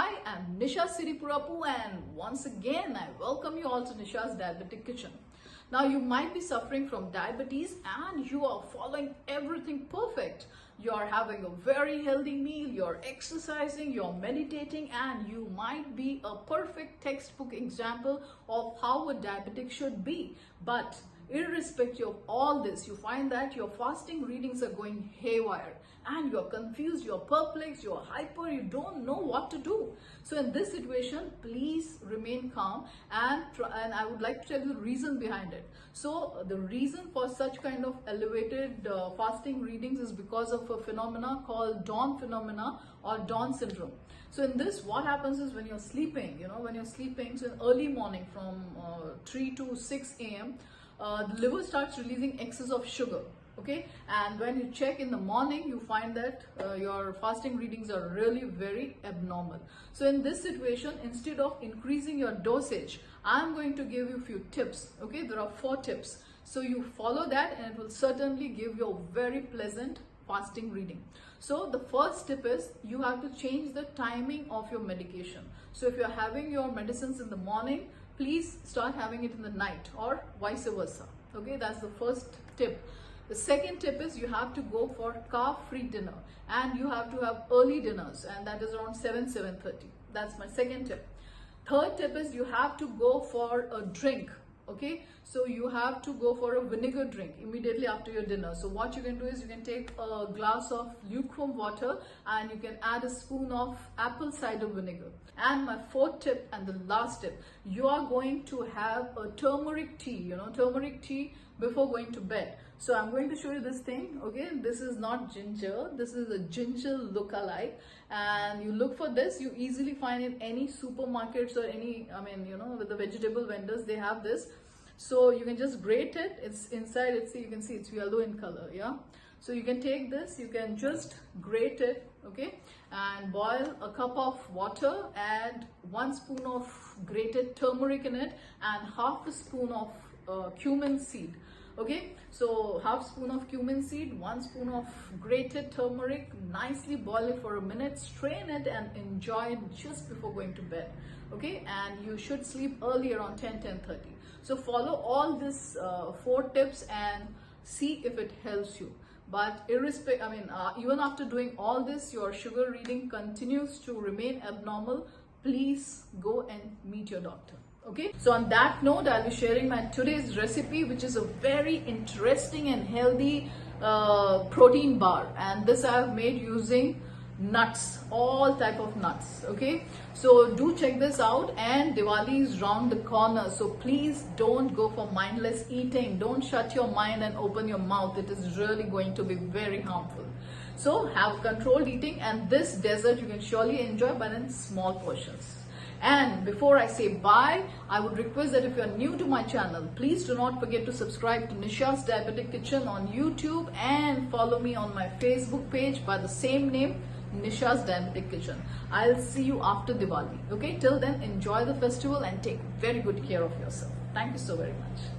Hi, I'm Nisha Siripurapu, and once again I welcome you all to Nisha's Diabetic Kitchen. Now you might be suffering from diabetes and you are following everything perfect. You're having a very healthy meal, you're exercising, you're meditating, and you might be a perfect textbook example of how a diabetic should be. But irrespective of all this, you find that your fasting readings are going haywire and you're confused, you're perplexed, you're hyper, you don't know what to do. So in this situation, please remain calm and I would like to tell you the reason behind it. So the reason for such kind of elevated fasting readings is because of a phenomena called dawn phenomena or dawn syndrome. So in this, what happens is when you're sleeping, so in early morning from 3 to 6 a.m., the liver starts releasing excess of sugar. Okay, and when you check in the morning, you find that your fasting readings are really very abnormal. So in this situation, instead of increasing your dosage, I'm going to give you a few tips. Okay, there are 4 tips. So you follow that and it will certainly give you a very pleasant fasting reading. So the first tip is you have to change the timing of your medication. So if you're having your medicines in the morning, please start having it in the night or vice versa. Okay, that's the first tip. The second tip is you have to go for carb-free dinner and you have to have early dinners, and that is around 7:30. That's my second tip. Third tip is you have to go for a drink. Okay, so you have to go for a vinegar drink immediately after your dinner. So what you can do is you can take a glass of lukewarm water and you can add a spoon of apple cider vinegar. And my fourth tip and the last tip, you are going to have a turmeric tea, turmeric tea before going to bed. So I'm going to show you this thing. Okay, this is not ginger, this is a ginger look-alike, and you look for this, you easily find in any supermarkets or any, with the vegetable vendors, they have this. So you can just grate it. It's inside, you can see it's yellow in color. Yeah, so you can take this, you can just grate it, okay, and boil a cup of water, add 1 spoon of grated turmeric in it and half a spoon of cumin seed. Okay, so half spoon of cumin seed, 1 spoon of grated turmeric, nicely boil it for a minute, strain it and enjoy it just before going to bed. Okay, and you should sleep early around 10:30. So follow all these 4 tips and see if it helps you. But even after doing all this, your sugar reading continues to remain abnormal, please go and meet your doctor. Okay, so on that note, I'll be sharing my today's recipe, which is a very interesting and healthy protein bar, and this I have made using nuts, all type of nuts. Okay, so do check this out, and Diwali is round the corner, so please don't go for mindless eating. Don't shut your mind and open your mouth. It is really going to be very harmful. So have controlled eating, and this dessert you can surely enjoy, but in small portions. And before I say bye, I would request that if you are new to my channel, please do not forget to subscribe to Nisha's Diabetic Kitchen on YouTube and follow me on my Facebook page by the same name, Nisha's Diabetic Kitchen. I'll see you after Diwali. Okay, till then, enjoy the festival and take very good care of yourself. Thank you so very much.